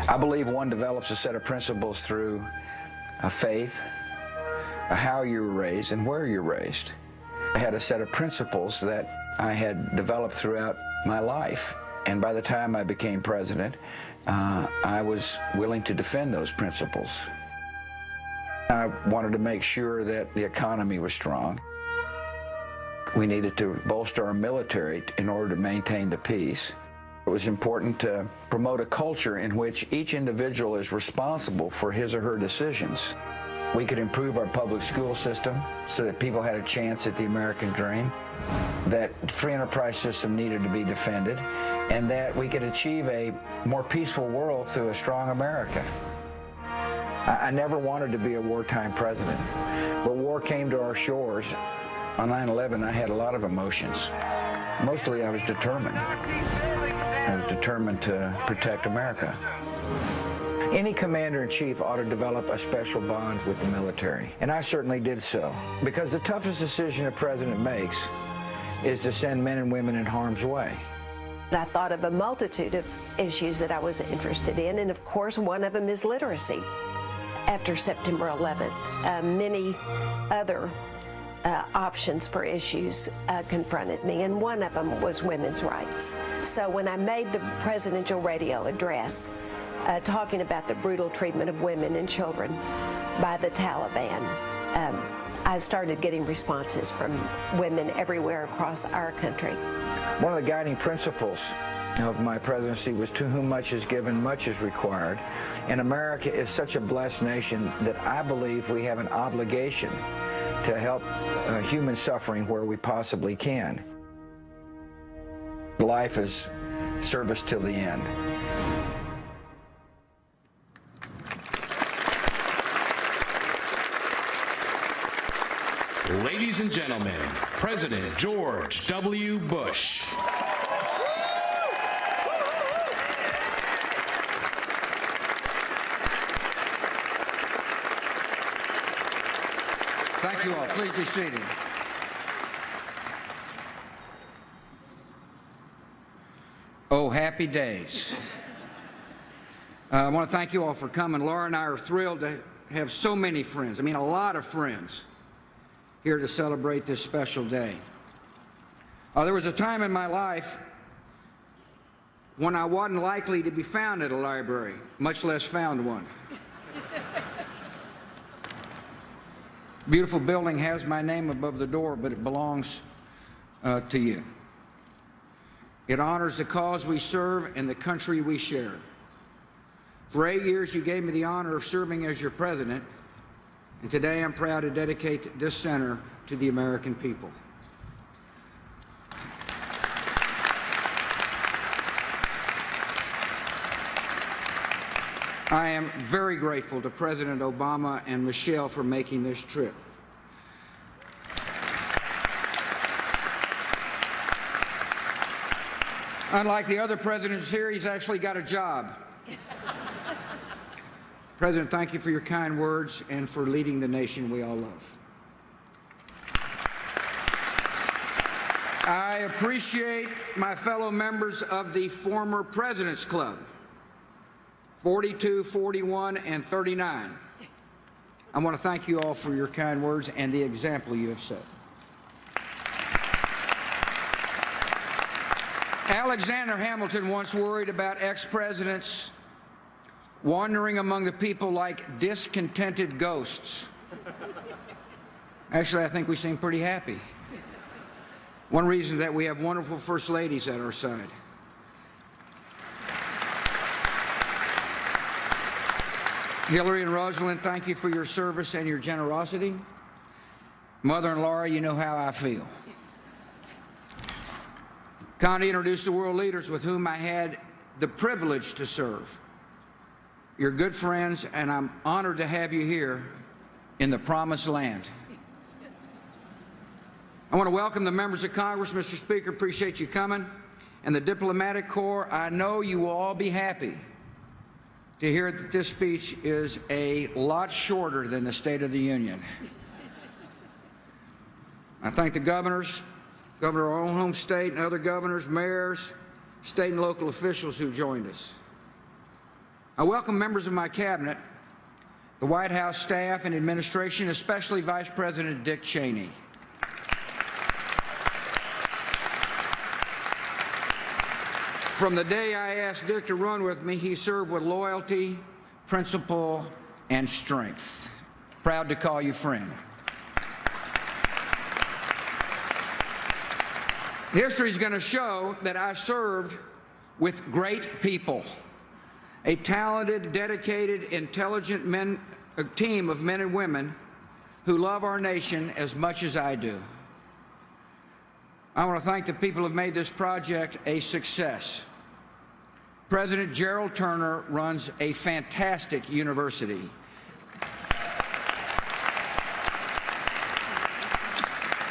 I believe one develops a set of principles through a faith, how you were raised, and where you're raised. I had a set of principles that I had developed throughout my life, and by the time I became president, I was willing to defend those principles. I wanted to make sure that the economy was strong. We needed to bolster our military in order to maintain the peace. It was important to promote a culture in which each individual is responsible for his or her decisions. We could improve our public school system so that people had a chance at the American dream, that free enterprise system needed to be defended, and that we could achieve a more peaceful world through a strong America. I never wanted to be a wartime president, but war came to our shores. On 9/11, I had a lot of emotions. Mostly I was determined. I was determined to protect America. Any commander-in-chief ought to develop a special bond with the military, and I certainly did so, because the toughest decision a president makes is to send men and women in harm's way. I thought of a multitude of issues that I was interested in, and of course one of them is literacy. After September 11th, many other options for issues confronted me, and one of them was women's rights. So when I made the presidential radio address talking about the brutal treatment of women and children by the Taliban, I started getting responses from women everywhere across our country. One of the guiding principles of my presidency was, to whom much is given, much is required. And America is such a blessed nation that I believe we have an obligation to help human suffering where we possibly can. Life is service till the end. Ladies and gentlemen, President George W. Bush. Thank you all. Please be seated. Oh, happy days. I want to thank you all for coming. Laura and I are thrilled to have so many friends, I mean a lot of friends, here to celebrate this special day. There was a time in my life when I wasn't likely to be found at a library, much less found one. Beautiful building has my name above the door, but it belongs to you. It honors the cause we serve and the country we share. For 8 years, you gave me the honor of serving as your president, and today I'm proud to dedicate this center to the American people. I am very grateful to President Obama and Michelle for making this trip. Unlike the other presidents here, he's actually got a job. President, thank you for your kind words and for leading the nation we all love. I appreciate my fellow members of the former President's Club, 42, 41, and 39. I want to thank you all for your kind words and the example you have set. Alexander Hamilton once worried about ex-presidents wandering among the people like discontented ghosts. Actually, I think we seem pretty happy. One reason is that we have wonderful first ladies at our side. Hillary and Rosalind, thank you for your service and your generosity. Mother and Laura, you know how I feel. Connie introduced the world leaders with whom I had the privilege to serve. You're good friends, and I'm honored to have you here in the Promised Land. I want to welcome the members of Congress. Mr. Speaker, appreciate you coming. And the diplomatic corps, I know you will all be happy to hear that this speech is a lot shorter than the State of the Union. I thank the governors, Governor of our own home state, and other governors, mayors, state and local officials who joined us. I welcome members of my cabinet, the White House staff and administration, especially Vice President Dick Cheney. From the day I asked Dick to run with me, he served with loyalty, principle, and strength. Proud to call you friend. History is going to show that I served with great people, a talented, dedicated, intelligent team of men and women who love our nation as much as I do. I want to thank the people who have made this project a success. President Gerald Turner runs a fantastic university.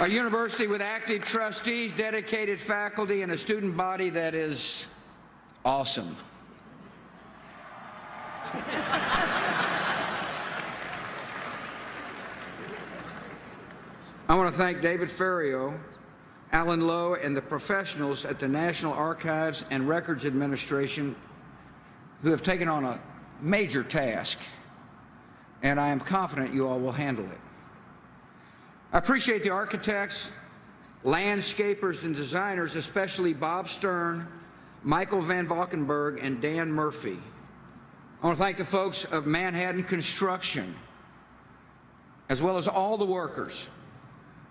A university with active trustees, dedicated faculty, and a student body that is awesome. I want to thank David Ferriero, Alan Lowe, and the professionals at the National Archives and Records Administration who have taken on a major task, and I am confident you all will handle it. I appreciate the architects, landscapers, and designers, especially Bob Stern, Michael Van Valkenburg, and Dan Murphy. I want to thank the folks of Manhattan Construction, as well as all the workers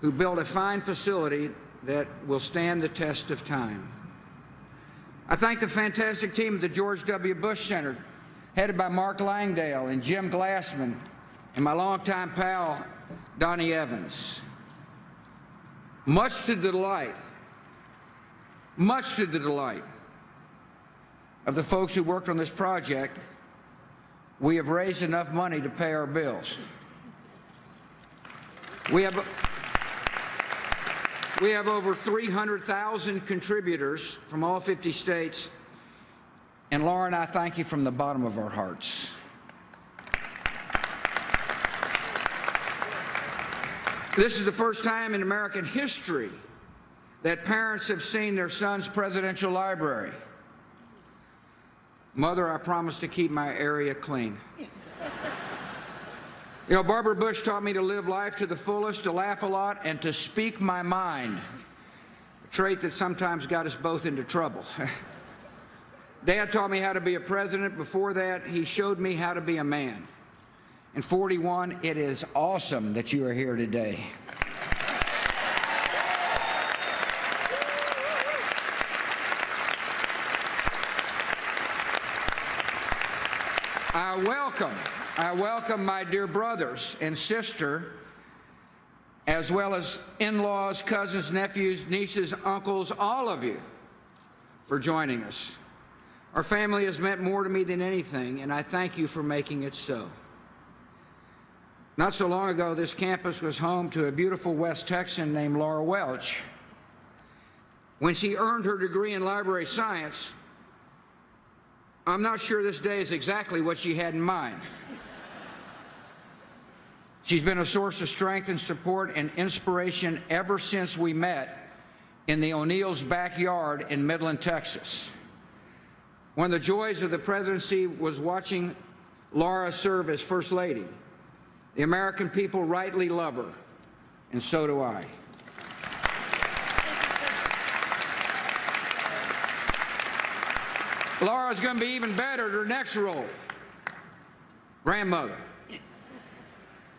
who built a fine facility that will stand the test of time. I thank the fantastic team at the George W. Bush Center, headed by Mark Langdale and Jim Glassman, and my longtime pal, Donnie Evans. Much to the delight of the folks who worked on this project, we have raised enough money to pay our bills. We have over 300,000 contributors from all 50 states, and Laura and I thank you from the bottom of our hearts. This is the first time in American history that parents have seen their son's presidential library. Mother, I promise to keep my area clean. You know, Barbara Bush taught me to live life to the fullest, to laugh a lot, and to speak my mind, a trait that sometimes got us both into trouble. Dad taught me how to be a president. Before that, he showed me how to be a man. And 41, it is awesome that you are here today. I welcome my dear brothers and sister, as well as in-laws, cousins, nephews, nieces, uncles, all of you, for joining us. Our family has meant more to me than anything, and I thank you for making it so. Not so long ago, this campus was home to a beautiful West Texan named Laura Welch. When she earned her degree in library science, I'm not sure this day is exactly what she had in mind. She's been a source of strength and support and inspiration ever since we met in the O'Neill's backyard in Midland, Texas. One of the joys of the presidency was watching Laura serve as First Lady. The American people rightly love her, and so do I. Laura's going to be even better at her next role, grandmother.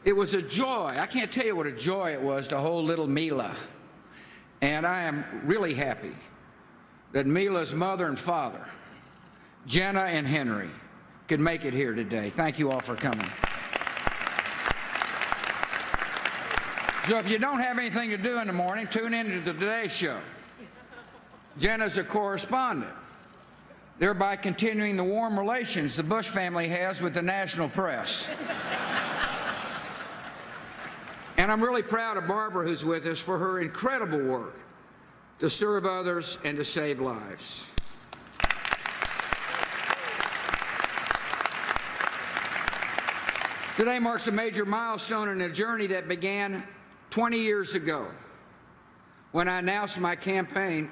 It was a joy. I can't tell you what a joy it was to hold little Mila. And I am really happy that Mila's mother and father, Jenna and Henry, could make it here today. Thank you all for coming. So if you don't have anything to do in the morning, tune in to the Today Show. Jenna's a correspondent, thereby continuing the warm relations the Bush family has with the national press. And I'm really proud of Barbara, who's with us, for her incredible work to serve others and to save lives. Today marks a major milestone in a journey that began 20 years ago when I announced my campaign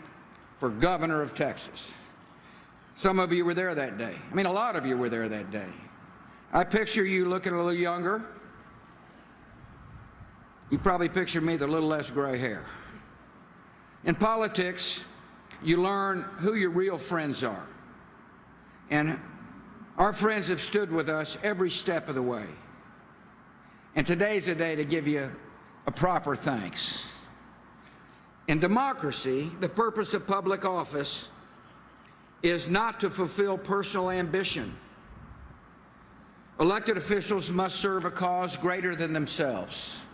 for governor of Texas. Some of you were there that day. I mean, a lot of you were there that day. I picture you looking a little younger. You probably picture me with a little less gray hair. In politics, you learn who your real friends are. And our friends have stood with us every step of the way. And today's a day to give you a proper thanks. In democracy, the purpose of public office is not to fulfill personal ambition. Elected officials must serve a cause greater than themselves.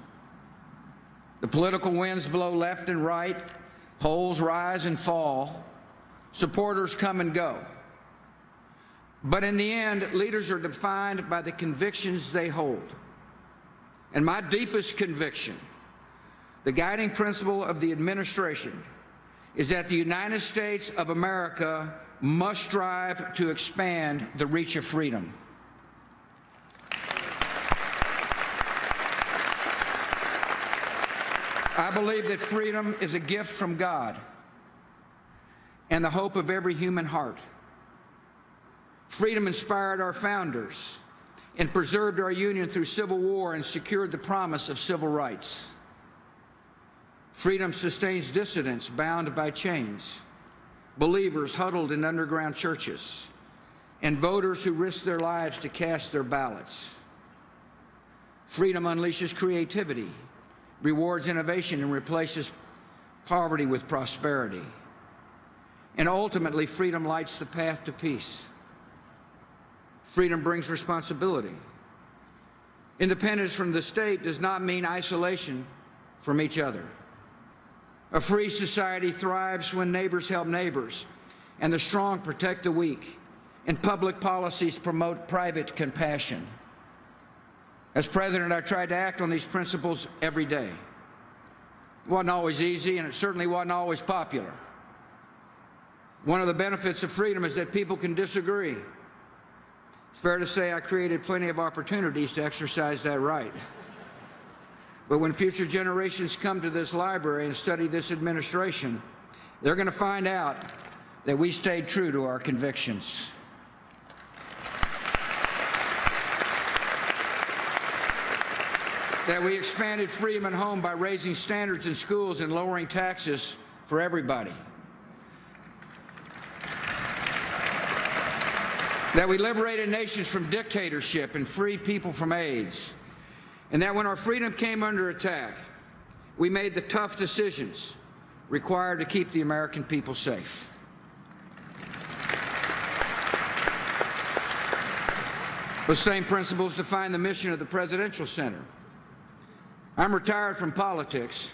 The political winds blow left and right, polls rise and fall, supporters come and go. But in the end, leaders are defined by the convictions they hold. And my deepest conviction, the guiding principle of the administration, is that the United States of America must strive to expand the reach of freedom. I believe that freedom is a gift from God and the hope of every human heart. Freedom inspired our founders and preserved our union through civil war and secured the promise of civil rights. Freedom sustains dissidents bound by chains, believers huddled in underground churches, and voters who risk their lives to cast their ballots. Freedom unleashes creativity, rewards innovation, and replaces poverty with prosperity. And ultimately, freedom lights the path to peace. Freedom brings responsibility. Independence from the state does not mean isolation from each other. A free society thrives when neighbors help neighbors, and the strong protect the weak, and public policies promote private compassion. As president, I tried to act on these principles every day. It wasn't always easy, and it certainly wasn't always popular. One of the benefits of freedom is that people can disagree. It's fair to say I created plenty of opportunities to exercise that right. But when future generations come to this library and study this administration, they're going to find out that we stayed true to our convictions. That we expanded freedom at home by raising standards in schools and lowering taxes for everybody. That we liberated nations from dictatorship and freed people from AIDS. And that when our freedom came under attack, we made the tough decisions required to keep the American people safe. Those same principles define the mission of the Presidential Center. I'm retired from politics,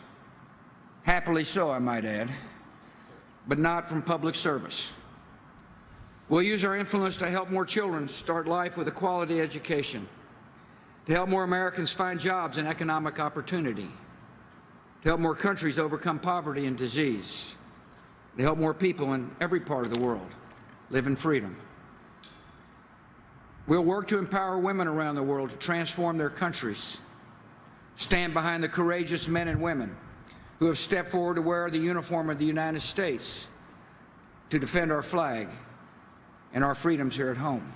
happily so, I might add, but not from public service. We'll use our influence to help more children start life with a quality education, to help more Americans find jobs and economic opportunity, to help more countries overcome poverty and disease, to help more people in every part of the world live in freedom. We'll work to empower women around the world to transform their countries, stand behind the courageous men and women who have stepped forward to wear the uniform of the United States to defend our flag and our freedoms here at home.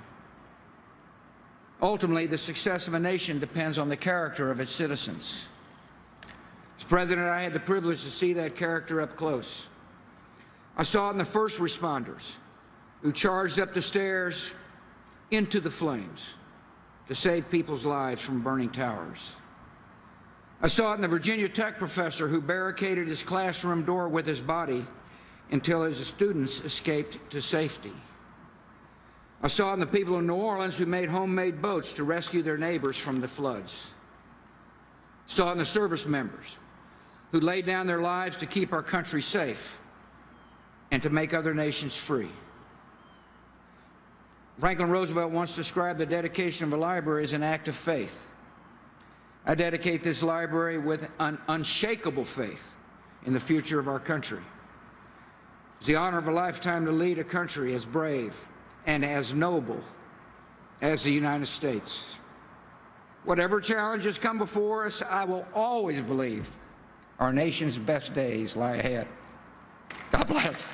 Ultimately, the success of a nation depends on the character of its citizens. As president, I had the privilege to see that character up close. I saw it in the first responders who charged up the stairs into the flames to save people's lives from burning towers. I saw it in the Virginia Tech professor who barricaded his classroom door with his body until his students escaped to safety. I saw it in the people in New Orleans who made homemade boats to rescue their neighbors from the floods. I saw it in the service members who laid down their lives to keep our country safe and to make other nations free. Franklin Roosevelt once described the dedication of a library as an act of faith. I dedicate this library with an unshakable faith in the future of our country. It's the honor of a lifetime to lead a country as brave and as noble as the United States. Whatever challenges come before us, I will always believe our nation's best days lie ahead. God bless.